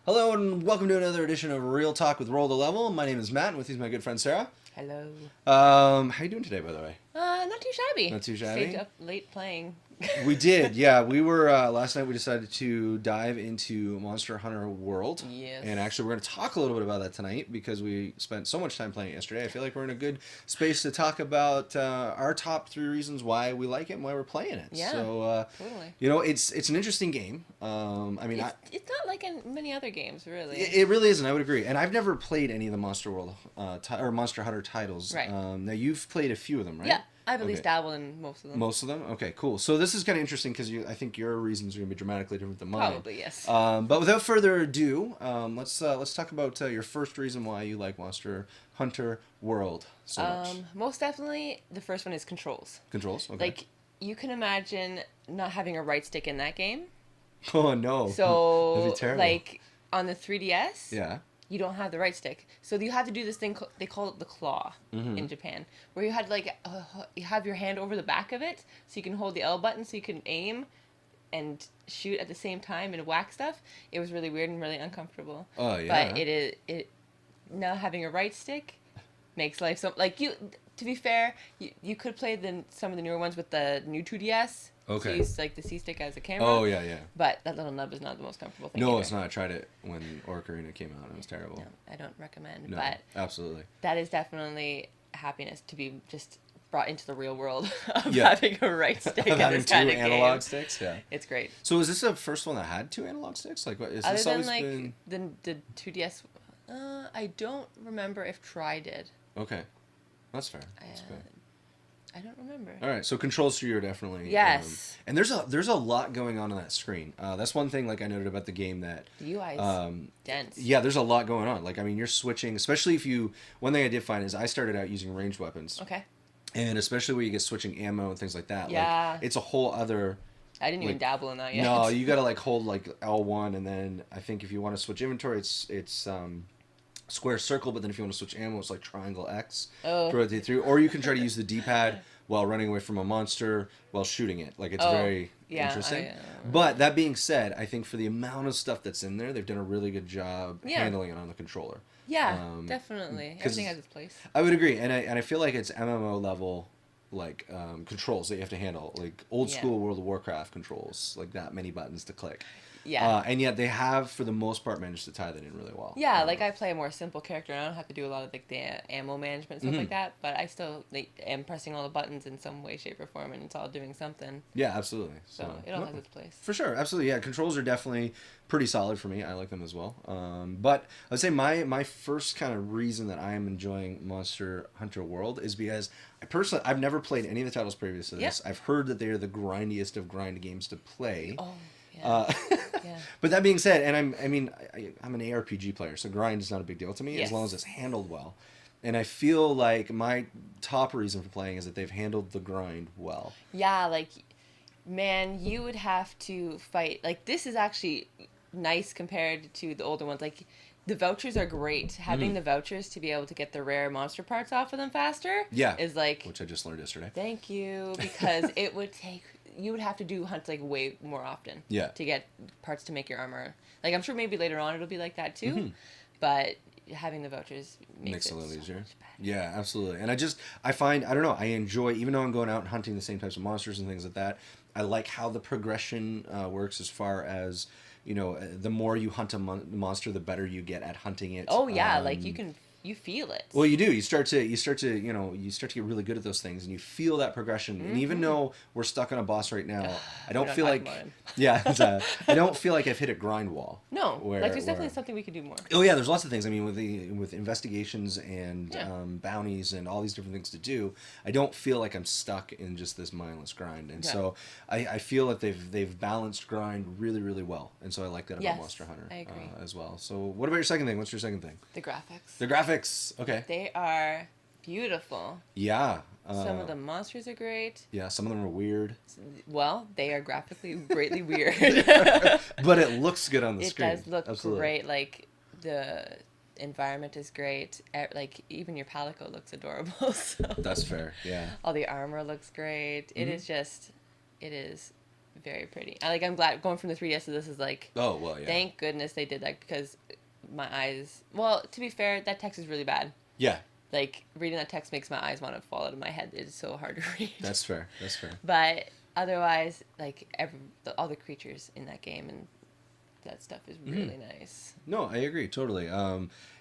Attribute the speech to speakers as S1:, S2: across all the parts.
S1: Hello and welcome to another edition of Real Talk with Roll the Level. My name is Matt, and with you is my good friend Sarah.
S2: Hello.
S1: How you doing today, by the way?
S2: Not too shabby.
S1: Not too shabby?
S2: Stayed up late playing.
S1: We did, yeah. We were, last night we decided to dive into Monster Hunter World.
S2: Yes.
S1: And actually we're going to talk a little bit about that tonight because we spent so much time playing it yesterday. I feel like we're in a good space to talk about our top 3 reasons why we like it and why we're playing it.
S2: Yeah,
S1: so,
S2: totally.
S1: You know, it's an interesting game.
S2: It's not like in many other games, really.
S1: It really isn't, I would agree. And I've never played any of the Monster World or Monster Hunter titles.
S2: Right.
S1: Now, you've played a few of them, right?
S2: Yeah, I've at least dabbled in most of them.
S1: Most of them? Okay, cool. So this is kind of interesting because I think your reasons are going to be dramatically different than mine.
S2: Probably, yes.
S1: But without further ado, let's talk about your first reason why you like Monster Hunter World so much.
S2: Most definitely, the first one is controls.
S1: Controls? Okay.
S2: Like, you can imagine not having a right stick in that game.
S1: Oh, no.
S2: So,
S1: That'd be terrible.
S2: like, on the 3DS...
S1: Yeah.
S2: You don't have the right stick, so you have to do this thing. They call it the claw in Japan, where you had you have your hand over the back of it, so you can hold the L button, so you can aim and shoot at the same time and whack stuff. It was really weird and really uncomfortable.
S1: Oh yeah.
S2: But it now having a right stick makes life so like you. To be fair, you could play some of the newer ones with the new 2DS.
S1: Okay.
S2: So use like the C stick as a camera.
S1: Oh yeah, yeah.
S2: But that little nub is not the most comfortable thing.
S1: No,
S2: either.
S1: It's not. I tried it when Ocarina came out, and it was terrible.
S2: No, I don't recommend.
S1: No,
S2: but
S1: absolutely.
S2: that is definitely happiness to be just brought into the real world of having a right stick in this kind of game.
S1: Analog sticks, yeah.
S2: It's great.
S1: So is this the first one that had 2 analog sticks? Like, what is
S2: Other
S1: this
S2: than
S1: always
S2: like
S1: been?
S2: the 2DS, I don't remember if Tri did.
S1: Okay, that's fair. That's fair.
S2: I don't remember.
S1: All right, so controls 3 are definitely
S2: yes.
S1: And there's a lot going on that screen. That's one thing like I noted about the game that
S2: the UI's dense.
S1: Yeah, there's a lot going on. Like I mean, you're switching, especially if you. One thing I did find is I started out using ranged weapons.
S2: Okay.
S1: And especially when you get switching ammo and things like that.
S2: Yeah.
S1: Like, it's a whole other.
S2: I didn't even dabble in that yet.
S1: No, you gotta like hold like L1, and then I think if you want to switch inventory, it's square circle, but then if you want to switch ammo, it's like triangle X to rotate through. Or you can try to use the D-pad while running away from a monster while shooting it. Like, it's very interesting. But that being said, I think for the amount of stuff that's in there, they've done a really good job handling it on the controller.
S2: Yeah, definitely. Everything has its place.
S1: I would agree, and I feel like it's MMO level like controls that you have to handle, like old school World of Warcraft controls, like that many buttons to click.
S2: Yeah.
S1: And yet they have, for the most part, managed to tie that in really well.
S2: Yeah, like I play a more simple character, and I don't have to do a lot of like the ammo management and stuff like that. But I still am pressing all the buttons in some way, shape, or form, and it's all doing something.
S1: Yeah, absolutely.
S2: So it all has its place.
S1: For sure, absolutely. Yeah, controls are definitely pretty solid for me. I like them as well. But I'd say my first kind of reason that I am enjoying Monster Hunter World is because I've never played any of the titles previous to this. I've heard that they are the grindiest of grind games to play.
S2: Oh. Yeah.
S1: But that being said, and I'm an ARPG player, so grind is not a big deal to me as long as it's handled well. And I feel like my top reason for playing is that they've handled the grind well.
S2: Yeah, like, man, you would have to fight. Like, this is actually nice compared to the older ones. Like, the vouchers are great. Having the vouchers to be able to get the rare monster parts off of them faster is like...
S1: Which I just learned yesterday.
S2: Thank you, because it would take... You would have to do hunts like way more often to get parts to make your armor. Like, I'm sure maybe later on it'll be like that too, but having the vouchers makes it a little easier. So
S1: yeah, absolutely. And I find, I don't know, I enjoy, even though I'm going out and hunting the same types of monsters and things like that, I like how the progression works as far as, you know, the more you hunt a monster, the better you get at hunting it.
S2: Oh yeah, like you feel it.
S1: Well, you do. You start to get really good at those things, and you feel that progression. And even though we're stuck on a boss right now, I don't feel like I don't feel like I've hit a grind wall.
S2: No, like there's definitely something we could do more.
S1: Oh yeah, there's lots of things. I mean, with investigations and bounties and all these different things to do, I don't feel like I'm stuck in just this mindless grind. And so I feel that they've balanced grind really, really well. And so I like that about Monster Hunter as well. So what about your second thing? What's your second thing?
S2: The graphics.
S1: The graphics. Okay.
S2: They are beautiful.
S1: Yeah.
S2: Some of the monsters are great.
S1: Yeah, some of them are weird.
S2: Well, they are graphically greatly weird.
S1: But it looks good on the screen.
S2: It does look great. Like, the environment is great. Like, even your palico looks adorable. So.
S1: That's fair, yeah.
S2: All the armor looks great. It is very pretty. I'm glad going from the 3DS to this is like.
S1: Oh well, yeah.
S2: Thank goodness they did that because my eyes. Well, to be fair, that text is really bad.
S1: Yeah.
S2: Like reading that text makes my eyes want to fall out of my head. It's so hard to read.
S1: That's fair. That's fair.
S2: But otherwise, like all the creatures in that game and that stuff is really nice.
S1: No, I agree totally.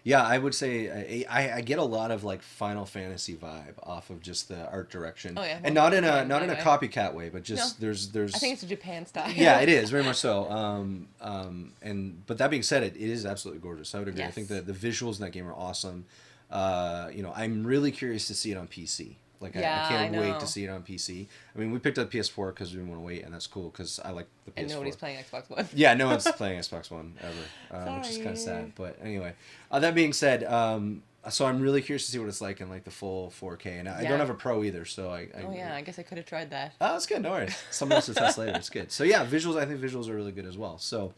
S1: Yeah, I would say I get a lot of like Final Fantasy vibe off of just the art direction.
S2: Oh yeah,
S1: and not in a copycat way, but just there's.
S2: I think it's a Japan style.
S1: Yeah, it is very much so. But that being said, it is absolutely gorgeous. I would agree.
S2: Yes.
S1: I think the visuals in that game are awesome. I'm really curious to see it on PC. Like, I can't wait to see it on PC. I mean, we picked up PS4 because we didn't want to wait, and that's cool because I like the PS4.
S2: And nobody's playing Xbox One.
S1: Yeah, no one's playing Xbox One ever, which is kind of sad. But anyway, that being said, so I'm really curious to see what it's like in like the full 4K. And I don't have a Pro either, so I
S2: guess I could have tried that.
S1: Oh, it's good. No worries. Someone else to test later. It's good. So yeah, visuals. I think visuals are really good as well. So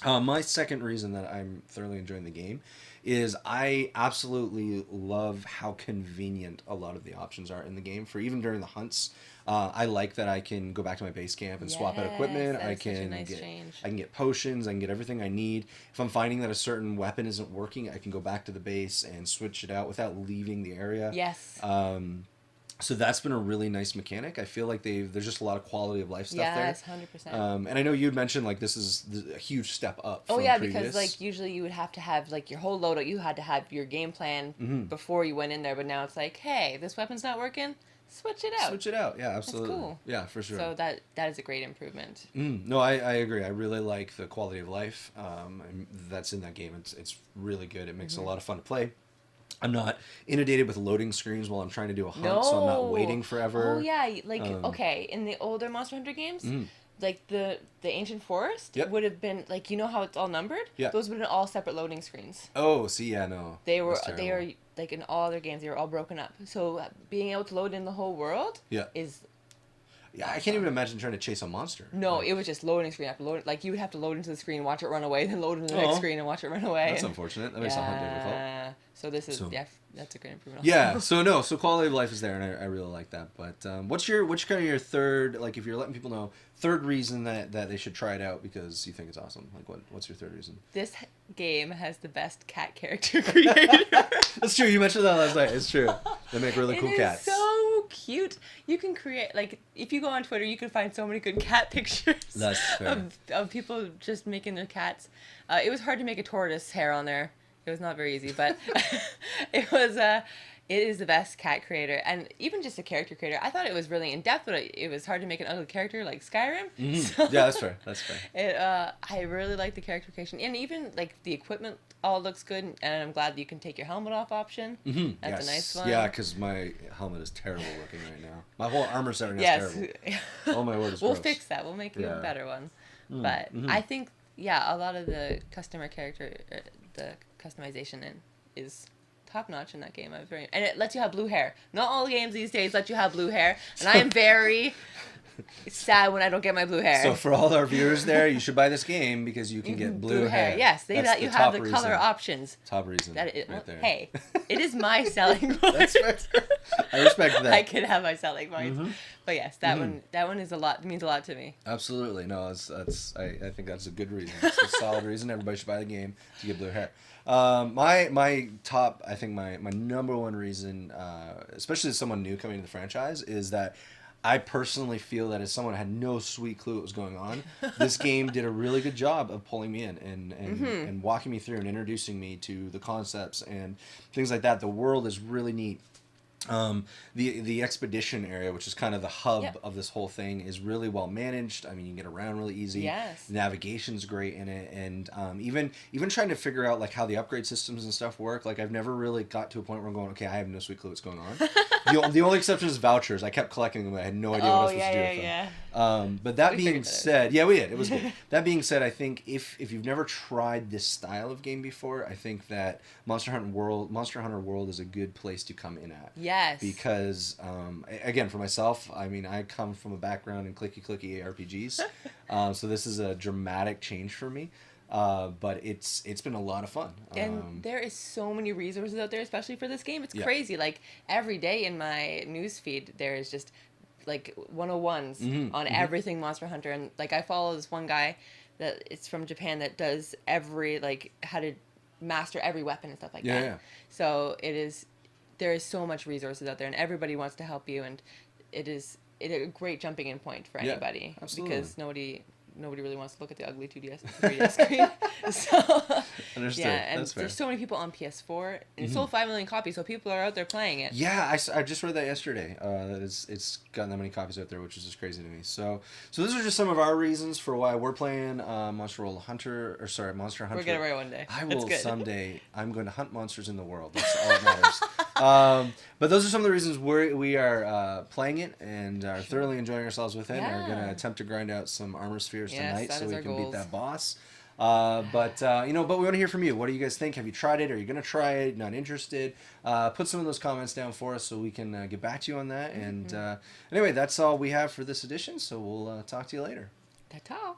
S1: my second reason that I'm thoroughly enjoying the game is I absolutely love how convenient a lot of the options are in the game for even during the hunts. I like that I can go back to my base camp and swap out equipment. I can get potions. I can get everything I need. If I'm finding that a certain weapon isn't working, I can go back to the base and switch it out without leaving the area.
S2: Yes.
S1: So that's been a really nice mechanic. I feel like there's just a lot of quality of life stuff there.
S2: Yes, 100%.
S1: And I know you had mentioned like this is a huge step up.
S2: Oh yeah, because like usually you would have to have like your whole loadout. You had to have your game plan before you went in there, but now it's like, hey, this weapon's not working. Switch it out.
S1: Switch it out. Yeah, absolutely.
S2: That's cool.
S1: Yeah, for sure.
S2: So that is a great improvement.
S1: No, I agree. I really like the quality of life that's in that game. It's really good. It makes it a lot of fun to play. I'm not inundated with loading screens while I'm trying to do a hunt, so I'm not waiting forever.
S2: Oh yeah, like okay, in the older Monster Hunter games, like the ancient forest would have been like how it's all numbered.
S1: Yeah.
S2: Those would have been all separate loading screens.
S1: Oh, see, yeah, no.
S2: They are like in all other games they were all broken up. So being able to load in the whole world is.
S1: Yeah, I can't even imagine trying to chase a monster.
S2: No, it was just loading screen after loading. Like you would have to load into the screen, watch it run away, then load into the next screen and watch it run away.
S1: That's unfortunate. That makes the hunt difficult.
S2: So this is that's a great improvement.
S1: Yeah, so quality of life is there, and I really like that. But what's kind of your third, like if you're letting people know, third reason that they should try it out because you think it's awesome? Like what's your third reason?
S2: This game has the best cat character creator.
S1: That's true. You mentioned that last night. It's true. They make really cool cats.
S2: So cute. You can create if you go on Twitter, you can find so many good cat pictures.
S1: That's fair.
S2: Of people just making their cats. It was hard to make a tortoise hair on there. It was not very easy, but it is the best cat creator, and even just a character creator. I thought it was really in depth, but it was hard to make an ugly character like Skyrim.
S1: Mm-hmm. So, yeah, that's fair. That's fair.
S2: I really like the character creation, and even like the equipment all looks good. And I'm glad that you can take your helmet off option.
S1: Mm-hmm.
S2: That's a nice one.
S1: Yeah, because my helmet is terrible looking right now. My whole armor set is terrible. Oh my word, it's
S2: We'll
S1: gross.
S2: fix that. We'll make you a better one. But I think a lot of the the customization is top notch in that game. And it lets you have blue hair. Not all games these days let you have blue hair, and I am very sad when I don't get my blue hair.
S1: So for all our viewers there, you should buy this game because you can get blue hair.
S2: Yes, they let you have the color options.
S1: Top reason.
S2: Right there. Hey, it is my selling point.
S1: That's right. I respect that.
S2: I could have my selling points. But yes, that one is means a lot to me.
S1: Absolutely. No, I think that's a good reason. It's a solid reason. Everybody should buy the game to get blue hair. My top, I think my number one reason, especially as someone new coming to the franchise, is that I personally feel that as someone who had no sweet clue what was going on, this game did a really good job of pulling me in and walking me through and introducing me to the concepts and things like that. The world is really neat. The expedition area, which is kind of the hub of this whole thing, is really well managed. I mean, you can get around really easy.
S2: Yes.
S1: The navigation's great in it, and even trying to figure out like how the upgrade systems and stuff work. Like I've never really got to a point where I'm going, okay, I have no sweet clue what's going on. the only exception is vouchers. I kept collecting them. I had no idea what I was supposed to do with them. But that being said, we did. It was good. That being said, I think if you've never tried this style of game before, I think that Monster Hunter World is a good place to come in at.
S2: Yes.
S1: Because, again, for myself, I mean, I come from a background in clicky ARPGs, so this is a dramatic change for me. But it's been a lot of fun.
S2: And there is so many resources out there, especially for this game. It's crazy. Like every day in my news feed, there is just like 101s on everything Monster Hunter. And like I follow this one guy that it's from Japan that does every like how to master every weapon and stuff like that. Yeah. So there is so much resources out there, and everybody wants to help you, and it is a great jumping in point for anybody because nobody really wants to look at the ugly 2DS and 3DS screen. So, understood. Yeah, and there's so many people on PS4, and it sold 5 million copies, so people are out there playing it.
S1: Yeah, I just read that yesterday. That it's gotten that many copies out there, which is just crazy to me. So those are just some of our reasons for why we're playing Monster Hunter.
S2: We'll get it right one day.
S1: I will someday. I'm going to hunt monsters in the world. That's all that matters. But those are some of the reasons we are playing it and are thoroughly enjoying ourselves with it. And are going to attempt to grind out some armor spheres tonight so we can beat that boss. But we want to hear from you. What do you guys think? Have you tried it? Are you going to try it? Not interested? Put some of those comments down for us so we can get back to you on that. And anyway, that's all we have for this edition. So we'll talk to you later.
S2: Ta-ta.